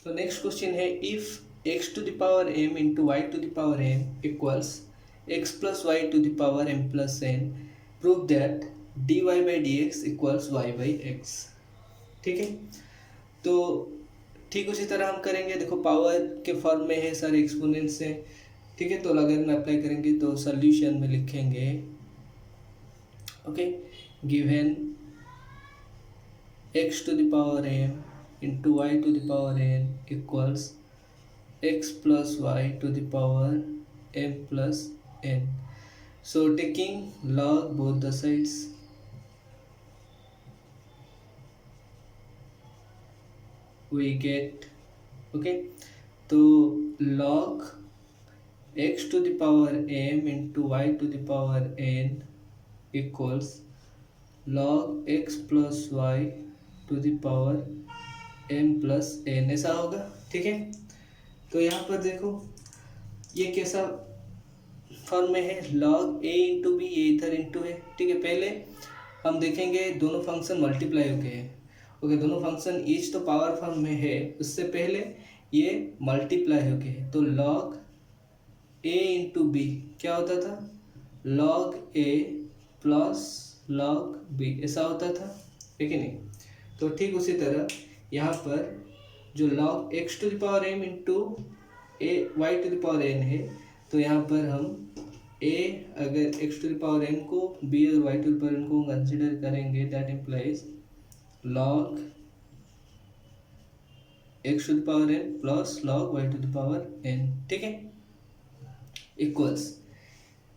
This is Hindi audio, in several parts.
तो नेक्स्ट क्वेश्चन है, if x to the power m into y to the power n equals x plus y to the power m plus n, prove that dy by d x equals y by x. ठीक है, तो ठीक उसी तरह हम करेंगे। देखो पावर के फॉर्म में है, सारे एक्सपोनेंट्स हैं। ठीक है, तो अगर में अप्लाई करेंगे तो सॉल्यूशन में लिखेंगे, okay, given x to the power m into y to the power n equals x plus y to the power m plus n. So taking log both the sides, we get, okay, तो log x to the power m into y to the power n equals log x plus y to the power m plus n, ऐसा होगा। ठीक है, तो यहाँ पर देखो ये कैसा फॉर्म में है, log a इंटू बी, ये इधर इंटू है। ठीक है, पहले हम देखेंगे दोनों फंक्शन मल्टीप्लाई हो गए हैं। ओके, दोनों फंक्शन ईच तो पावर फॉर्म में है, उससे पहले ये मल्टीप्लाई हो गए हैं। तो log a इंटू बी क्या होता था, log a plus log b, ऐसा होता था, है कि नहीं। तो ठीक उसी तरह यहाँ पर जो log x to the power m into a y to the power n है, तो यहाँ पर हम a अगर x to the power m को b और y to the power n को कंसिडर करेंगे, that implies log x to the power n plus log y to the power n। ठीक है, इक्वल्स,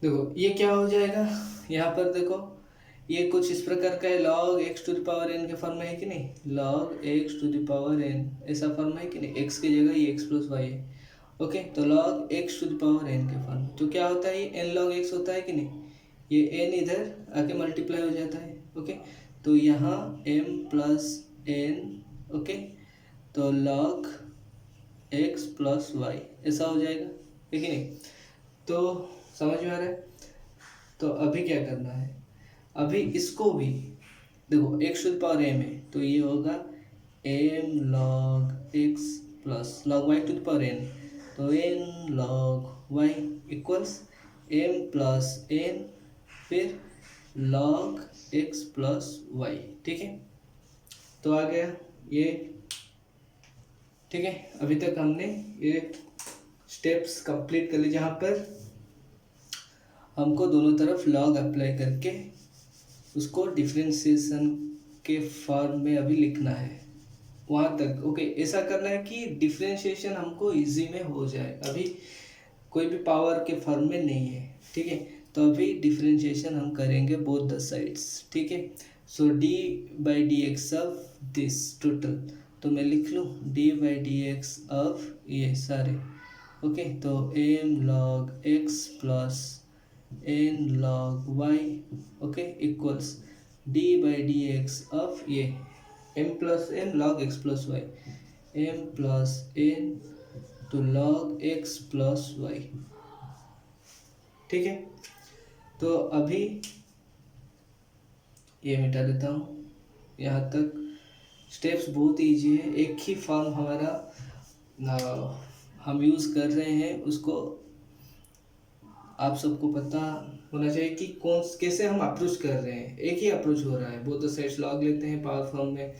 देखो ये क्या हो जाएगा, यहाँ पर देखो ये कुछ इस प्रकार का है, log x to the power n के फॉर्म में है कि नहीं, log x to the power n ऐसा फॉर्म है कि नहीं, x की जगह ये x प्लस वाई है। ओके, तो log x to the power n के फॉर्म, तो क्या होता है, ये n log x होता है कि नहीं, ये n इधर आके मल्टीप्लाई हो जाता है। ओके, तो यहाँ m प्लस n, ओके, तो log x प्लस वाई ऐसा हो जाएगा, है कि नहीं। तो समझ में आ रहा है। तो अभी क्या करना है, अभी इसको भी देखो x to the power m है, तो ये होगा m log x plus log y to the power n, तो n log y equals m plus n फिर log x प्लस y। ठीक है, तो आ गया ये। ठीक है, अभी तक हमने ये स्टेप्स कंप्लीट कर ली, जहाँ पर हमको दोनों तरफ log अप्लाई करके उसको डिफरेंशिएशन के फॉर्म में अभी लिखना है, वहाँ तक। ओके, ऐसा करना है कि डिफरेंशिएशन हमको इजी में हो जाए, अभी कोई भी पावर के फॉर्म में नहीं है। ठीक है, तो अभी डिफरेंशिएशन हम करेंगे बोथ द साइड्स। ठीक है, so d by d x of this total, तो मैं लिख लूँ d by d x of ये सारे। ओके, तो m log x plus n log y, okay, equals d by d x of ये m plus n log x plus y, m plus n तो log x प्लस y। ठीक है, तो अभी ये मिटा देता हूँ, यहाँ तक स्टेप्स बहुत ईजी है। एक ही फॉर्म हमारा हम यूज़ कर रहे हैं, उसको आप सबको पता होना चाहिए कि कौन कैसे हम अप्रोच कर रहे हैं। एक ही अप्रोच हो रहा है, बोथ द साइड्स लॉग लेते हैं पावर फॉर्म में,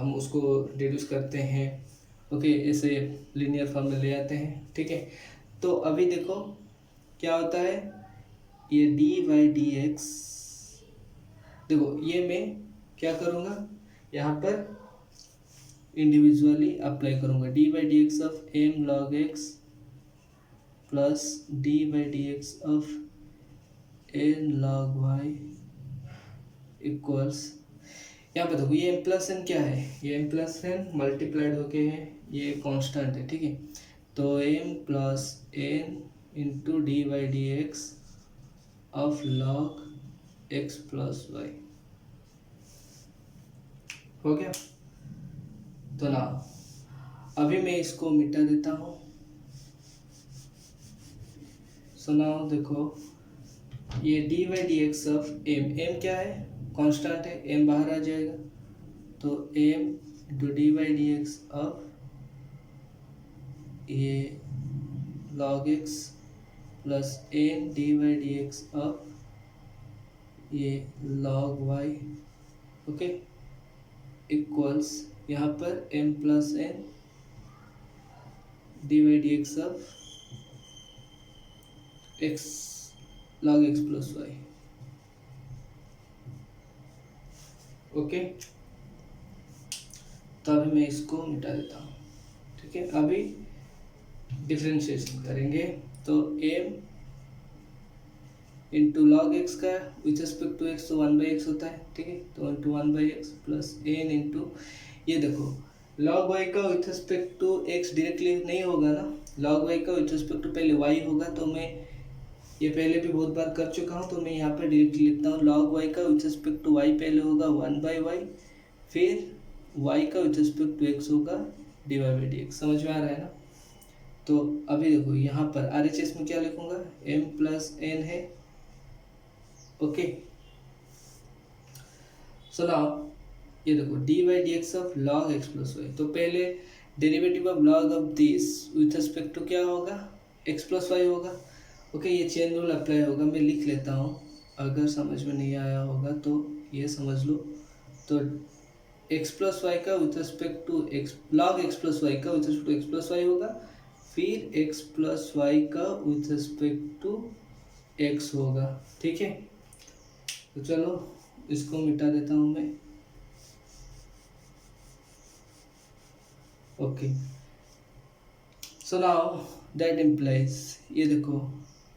हम उसको रिड्यूस करते हैं। ओके, ऐसे लीनियर फॉर्म में ले आते हैं। ठीक है, तो अभी देखो क्या होता है, ये डी बाई डी एक्स, देखो ये मैं क्या करूँगा, यहाँ पर इंडिविजुअली अप्लाई करूँगा, d by d x of m log x plus d by d x of n log y equals, यहाँ पर देखो ये एम प्लस एन क्या है, ये एम प्लस एन मल्टीप्लाइड होके है, ये कांस्टेंट है। ठीक है, तो m plus n into d by d x of log x plus y हो गया। तो ना अभी मैं इसको मिटा देता हूँ। सो नाउ देखो ये d by d x of m, m क्या है, कांस्टेंट है, एम बाहर आ जाएगा, तो m into d by d x of ये log x plus n d y d x of ये log y, ओके, इक्वल्स यहाँ पर m plus n d y d x of x log x plus y, okay. तो अभी मैं इसको मिटा देता हूँ, ठीक है। अभी डिफरेंशिएशन करेंगे तो m इंटू लॉग एक्स का विथ रिस्पेक्ट टू एक्स तो 1/x होता है, ठीक है। तो into 1/x plus n into ये देखो log y का विथ रिस्पेक्ट टू x डायरेक्टली नहीं होगा ना, log y का विथ रिस्पेक्ट टू पहले y होगा। तो मैं ये पहले भी बहुत बार कर चुका हूँ, तो मैं यहाँ पे डायरेक्टली लिखता हूँ log y का विथ रिस्पेक्ट टू y पहले होगा 1/y, फिर y का विथ रिस्पेक्ट टू x होगा dy/dx। समझ में आ रहा है ना। तो अभी देखो यहाँ पर RHS में क्या लिखूंगा, m प्लस एन है, ओके। सो नाउ ये देखो dy/dx of log x plus y, तो पहले derivative of log of this with respect to क्या होगा, x प्लस वाई होगा, ओके। ये चेन रूल अप्लाई होगा, मैं लिख लेता हूँ, अगर समझ में नहीं आया होगा तो ये समझ लो। तो x प्लस वाई का with respect to x log x plus y का with respect to x plus y होगा, फिर x प्लस वाई का विथ रिस्पेक्ट टू x होगा, ठीक है। तो चलो इसको मिटा देता हूँ मैं, okay. So now that implies ये देखो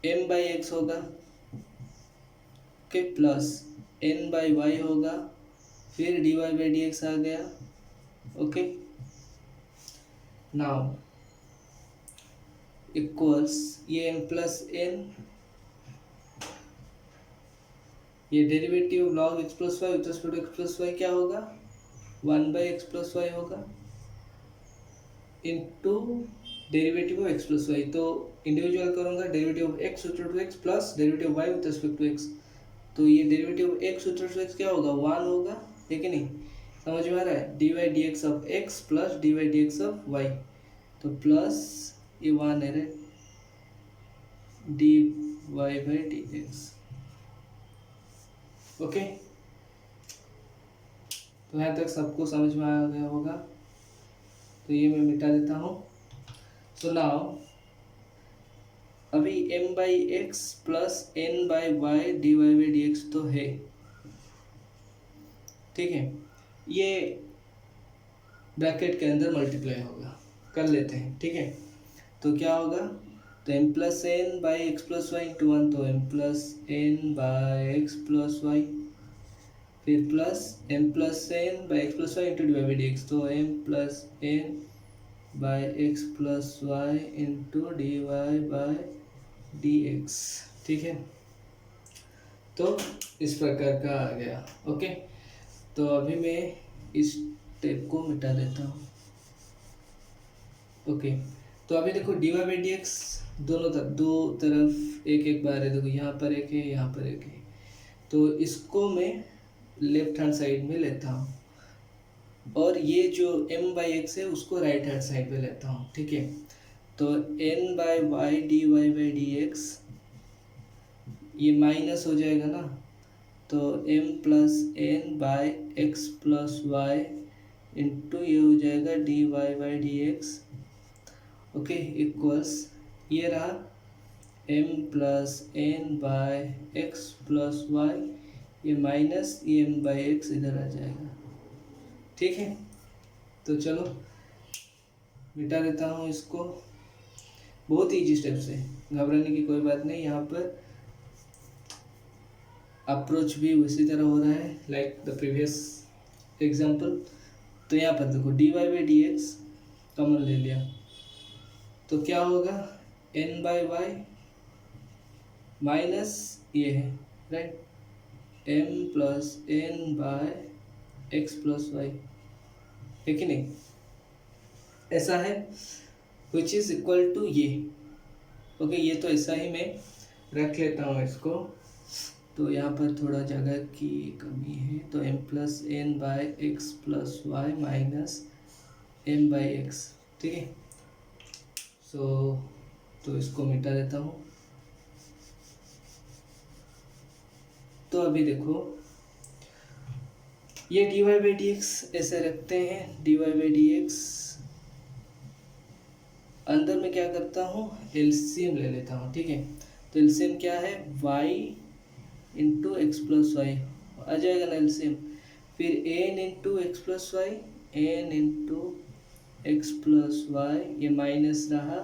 m/x होगा, ओके, प्लस n/y होगा, फिर dy/dx आ गया, ओके। नाउ इक्वल्स ये m प्लस एन, ये derivative log x plus y with respect to x plus y क्या होगा, 1/x प्लस वाई होगा, into derivative of x plus y. तो इंडिविजुअल करूँगा derivative of x with respect to x plus derivative y with respect to x। तो ये derivative of x with respect to x क्या होगा, 1 होगा, है कि नहीं। समझ में आ रहा है, dy/dx of x plus dy/dx of y, तो प्लस ये 1 है dy/dx, ओके। तो यहाँ तक सबको समझ में आ गया होगा, तो ये मैं मिटा देता हूँ। सो नाउ अभी m/x प्लस n/y dy/dx तो है, ठीक है। ये ब्रैकेट के अंदर मल्टीप्लाई होगा, कर लेते हैं, ठीक है। तो क्या होगा, तो m plus n by x plus y into 1, तो m plus n by x plus y, फिर plus m plus n by x plus y into dy/dx, तो m plus n by x plus y into dy/dx, ठीक है। तो इस प्रकार का आ गया, ओके। तो अभी मैं इस टेप को मिटा देता हूँ, ओके। तो अभी देखो dy/dx दोनों दो तरफ एक एक बार है, देखो यहाँ पर एक है, यहाँ पर एक है। तो इसको मैं लेफ्ट हैंड साइड में लेता हूँ, और ये जो m/x है उसको राइट हैंड साइड पे लेता हूँ, ठीक है। तो n/y dy/dx ये माइनस हो जाएगा ना, तो m plus n by x plus y into ये हो जाएगा dy/dx, ओके, इक्वल्स ये रहा m plus n by x plus y, ये माइनस ये m/x इधर आ जाएगा, ठीक है। तो चलो मिटा देता हूँ इसको, बहुत ईजी स्टेप से, घबराने की कोई बात नहीं। यहाँ पर अप्रोच भी उसी तरह हो रहा है लाइक द प्रीवियस एग्जाम्पल। तो यहाँ पर देखो dy/dx कॉमन ले लिया, तो क्या होगा, n/y माइनस ये है, right, m plus n by x plus y, है कि नहीं, ऐसा है, विच इज इक्वल टू ये, ओके। ये तो ऐसा ही मैं रख लेता हूँ इसको, तो यहाँ पर थोड़ा जगह की कमी है, तो m plus n by x plus y minus m/x, ठीक है। सो तो इसको मिटा देता हूँ। तो अभी देखो ये dy बाई डी एक्स ऐसे रखते हैं, dy बाई डी एक्स अंदर में क्या करता हूँ, एलसीएम ले लेता हूँ, ठीक है। तो एलसीएम क्या है, y into x plus y आ जाएगा ना एलसीएम, फिर n into x plus y, n into x plus y, ये माइनस रहा,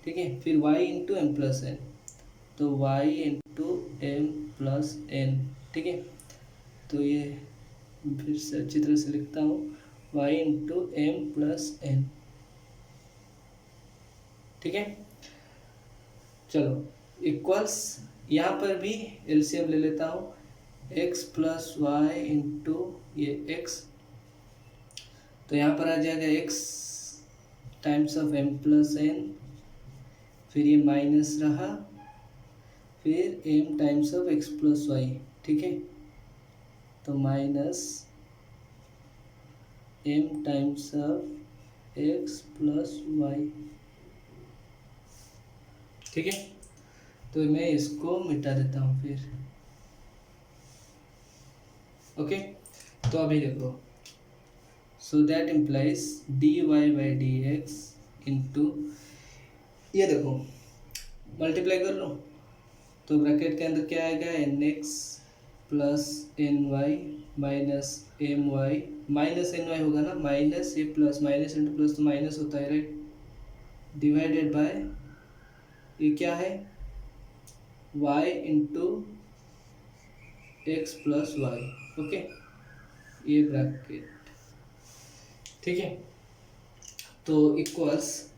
ठीक है। फिर y into m plus n, तो y into m plus n, ठीक है। तो ये फिर से अच्छी तरह से लिखता हूँ, y into m plus n, ठीक है। चलो इक्वल्स, यहाँ पर भी एलसीएम ले लेता हूँ, x प्लस वाई इंटू ये x, तो यहाँ पर आ जाएगा x times of m plus n, फिर ये माइनस रहा, फिर m times of x plus y, ठीक है। तो minus m times of x plus y, ठीक है। तो मैं इसको मिटा देता हूँ फिर, ओके। तो अभी देखो, so that implies dy by d x into, ये देखो मल्टीप्लाई कर लो, तो ब्रैकेट के अंदर क्या आएगा, n x plus n y minus m y, minus n y होगा ना, माइनस ये प्लस, माइनस इंटू प्लस तो माइनस होता है, राइट, डिवाइडेड बाय ये क्या है, y into x plus y, okay, ये ब्रैकेट, ठीक है। तो इक्वल्स,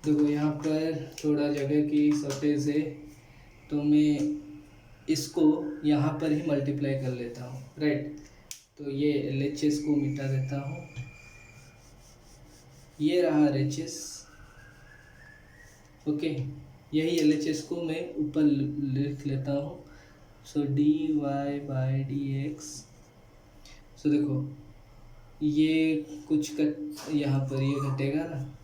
देखो यहाँ पर थोड़ा जगह की शॉर्टेज है, तो मैं इसको यहाँ पर ही मल्टीप्लाई कर लेता हूँ, राइट। तो ये LHS को मिटा देता हूँ, ये रहा RHS, ओके, यही LHS को मैं ऊपर लिख लेता हूँ। सो dy बाई डी एक्स, सो देखो ये कुछ कट यहाँ पर ये घटेगा ना,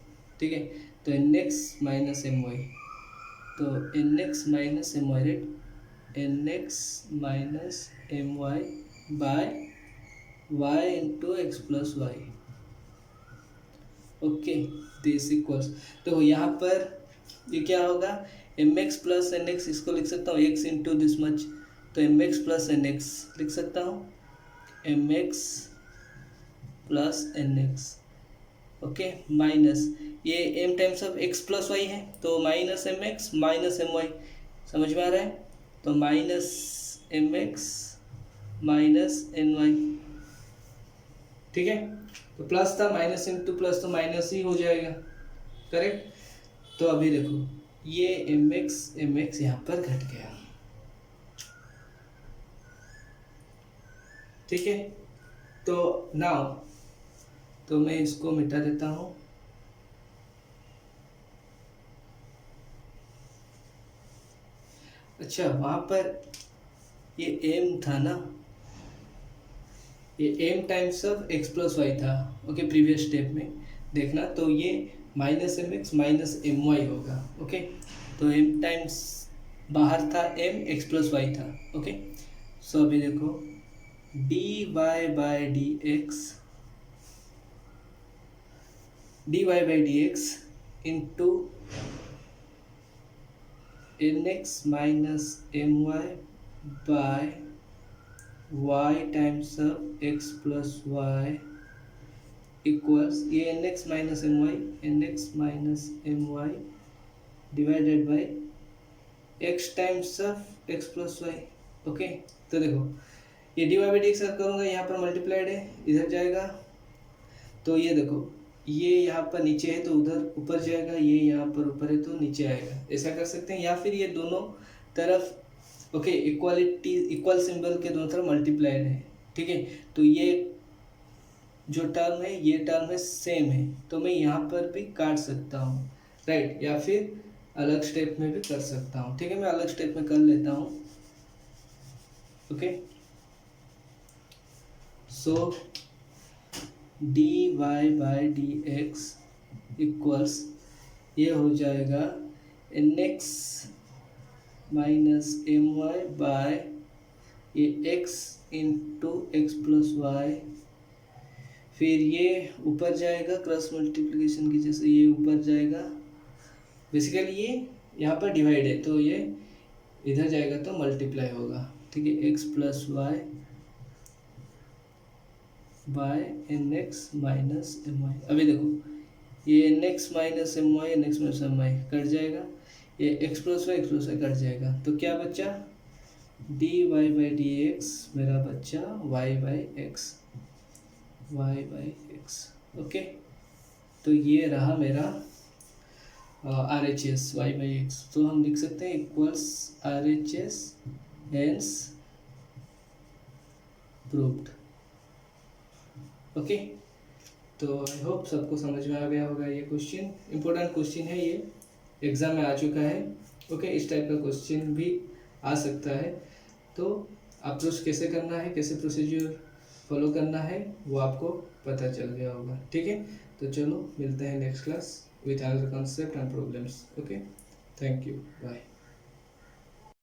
ठीक है। तो n x minus m y, तो n x minus m y, right, n x minus m y by y into x plus y, okay, this equals, तो यहाँ पर ये क्या होगा, m x plus n x, इसको लिख सकता हूँ एक्स इंटू दिस मच, तो m x plus n x लिख सकता हूँ, m x plus n x, okay, minus ये m times of x plus y है, तो minus m x minus m y, समझ में आ रहा है, तो minus m x minus n y, ठीक है। तो प्लस था, माइनस इंटू प्लस तो माइनस ही हो जाएगा, करेक्ट। तो अभी देखो ये एम एक्स यहाँ पर घट गया, ठीक है। तो नाउ तो मैं इसको मिटा देता हूँ, अच्छा वहाँ पर ये m था ना, ये m times of x plus y था, ओके, प्रीवियस स्टेप में देखना, तो ये minus m x minus m y होगा, ओके। तो m टाइम्स बाहर था, m x प्लस वाई था, ओके। सो अभी देखो dy by d x into n x minus m y by y times of x plus y equals, ये n x minus m y divided by x times of x plus y, okay. तो देखो ये d y by d x करूँगा, यहाँ पर मल्टीप्लाइड है, इधर जाएगा, तो ये देखो ये यहाँ पर नीचे है तो उधर ऊपर जाएगा, ये यहाँ पर ऊपर है तो नीचे आएगा, ऐसा कर सकते हैं। या फिर ये दोनों तरफ, ओके, इक्वालिटी इक्वल सिंबल के दोनों तरफ मल्टीप्लाइड है, ठीक है। तो ये जो टर्म है ये टर्म है सेम है, तो मैं यहाँ पर भी काट सकता हूँ, राइट, या फिर अलग स्टेप में भी कर सकता हूँ, ठीक है। मैं अलग स्टेप में कर लेता हूँ, okay. So dy by d x equals, ये हो जाएगा n x minus m y by ये x into x plus y, फिर ये ऊपर जाएगा क्रॉस मल्टीप्लिकेशन की जैसे ये ऊपर जाएगा, बेसिकली ये यहाँ पर डिवाइड है तो ये इधर जाएगा तो मल्टीप्लाई होगा, ठीक है, x plus y by n x minus m y. अभी देखो ये n x minus m y, n x minus m y cut जाएगा, ये एक्स प्लस वाई कट जाएगा, तो क्या बच्चा d y by d x मेरा बच्चा y by x, y by x. Okay, तो ये रहा मेरा R H S y by x, तो हम लिख सकते हैं equals R H S hence proved. Okay, तो आई होप सबको समझ में आ गया होगा। ये क्वेश्चन इंपॉर्टेंट क्वेश्चन है, ये एग्जाम में आ चुका है। ओके, इस टाइप का क्वेश्चन भी आ सकता है, तो अप्रोच कैसे करना है, कैसे प्रोसीजर फॉलो करना है वो आपको पता चल गया होगा। ठीक है, तो चलो मिलते हैं next class with another concept and problems. Okay, thank you, bye.